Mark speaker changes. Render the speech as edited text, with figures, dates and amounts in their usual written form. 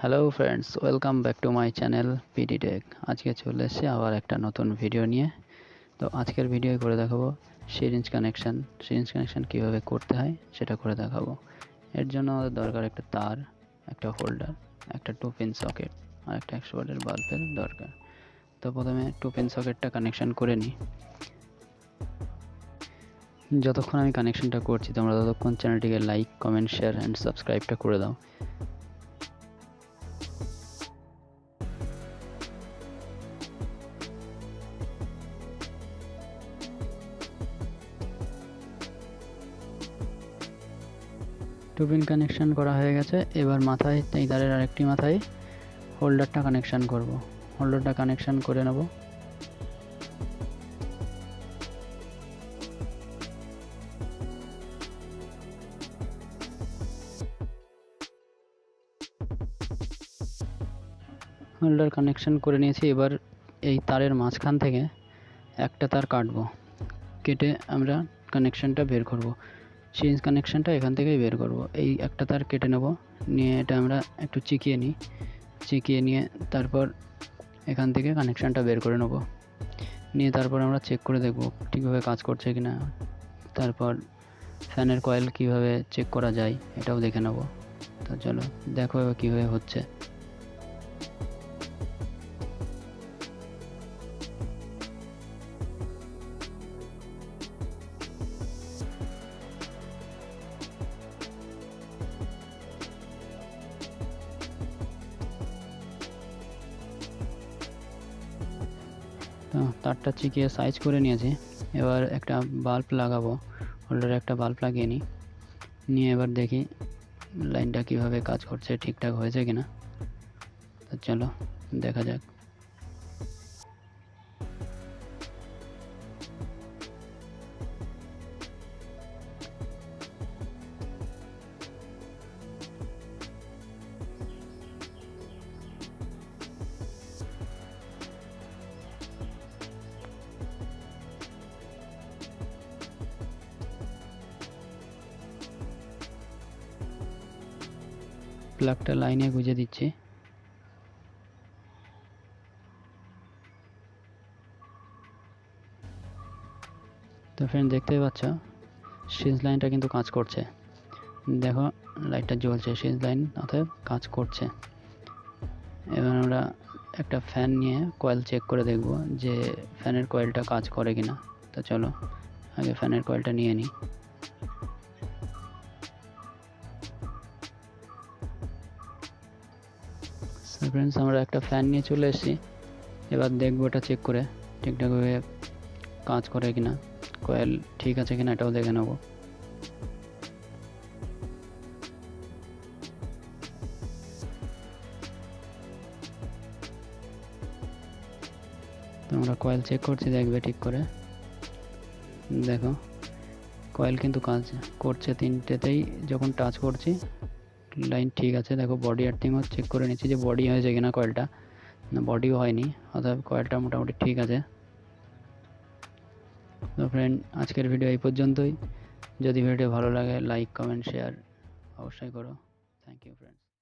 Speaker 1: Hello friends, welcome back to my channel PD tech. আজকে চলে এসেছি আবার একটা নতুন ভিডিও নিয়ে। তো আজকের ভিডিও করে দেখাবো সিরিঞ্জ কানেকশান কীভাবে করতে হয় সেটা করে দেখাবো। এর জন্য আমাদের দরকার একটা তার, একটা হোল্ডার, একটা 2 পিন সকেট আর একটা 100 ওয়াটের বাল্বের দরকার। তো প্রথমে 2 পিন সকেটটা কানেকশান করে নিই। যতক্ষণ আমি কানেকশানটা করছি তোমরা ততক্ষণ চ্যানেলটিকে লাইক, কমেন্ট, শেয়ার অ্যান্ড সাবস্ক্রাইবটা করে দাও। টু পিন কানেকশান করা হয়ে গেছে। এবার মাথায় এই তারের আরেকটি মাথায় হোল্ডারটা কানেকশান করব। হোল্ডারটা কানেকশান করে নেব। হোল্ডার কানেকশান করে নিয়েছি। এবার এই তারের মাঝখান থেকে একটা তার কাটবো, কেটে আমরা কানেকশানটা বের করব। সিরিঞ্জ কানেকশানটা এখান থেকেই বের করব। এই একটা তার কেটে নেব, নিয়ে এটা আমরা একটু চিকিয়ে নিই। চিকিয়ে নিয়ে তারপর এখান থেকে কানেকশানটা বের করে নেব। নিয়ে তারপর আমরা চেক করে দেখব ঠিকভাবে কাজ করছে কি না। তারপর ফ্যানের কয়েল কিভাবে চেক করা যায় এটাও দেখে নেব। তো চলো দেখো এবার কীভাবে হচ্ছে। তো তারটা চিকিয়ে সাইজ করে নিয়েছি। এবার একটা বাল্ব লাগাবো, হোল্ডারে একটা বাল্ব লাগিয়ে নিই। নিয়ে এবার দেখি লাইনটা কিভাবে কাজ করছে, ঠিকঠাক হয়েছে কিনা। তো চলো দেখা যাক। প্লাগটা লাইনে গুঁজে দিচ্ছি। তো ফ্রেন্ড দেখতেই পাচ্ছ সিরিঞ্জ লাইনটা কিন্তু কাজ করছে। দেখো লাইটটা জ্বলছে, সিরিঞ্জ লাইন অতএব কাজ করছে। এবার আমরা একটা ফ্যান নিয়ে কয়েল চেক করে দেখব যে ফ্যানের কয়েলটা কাজ করে কিনা। তো চলো আগে ফ্যানের কয়েলটা নিয়ে নিই। ফ্রেন্ডস আমরা একটা ফ্যান নিয়ে চলে এসেছি। এবার দেখবো এটা চেক করে ঠিকঠাকভাবে কাজ করে কিনা, কয়েল ঠিক আছে কিনা এটাও দেখে নেব। তো আমরা কয়েল চেক করছি, দেখবে ঠিক করে। দেখো কয়েল কিন্তু কাজ করছে, তিনটেতেই যখন টাচ করছি লাইন ঠিক আছে। দেখো বডি আর্থিংও চেক করে নিচ্ছি যে বডি হয়েছে কিনা কয়েলটা, না বডিও হয়নি, অর্থাৎ কয়েলটা মোটামুটি ঠিক আছে। তো ফ্রেন্ড আজকের ভিডিও এই পর্যন্তই। যদি ভিডিও ভালো লাগে লাইক, কমেন্ট, শেয়ার অবশ্যই করো। Thank you friends.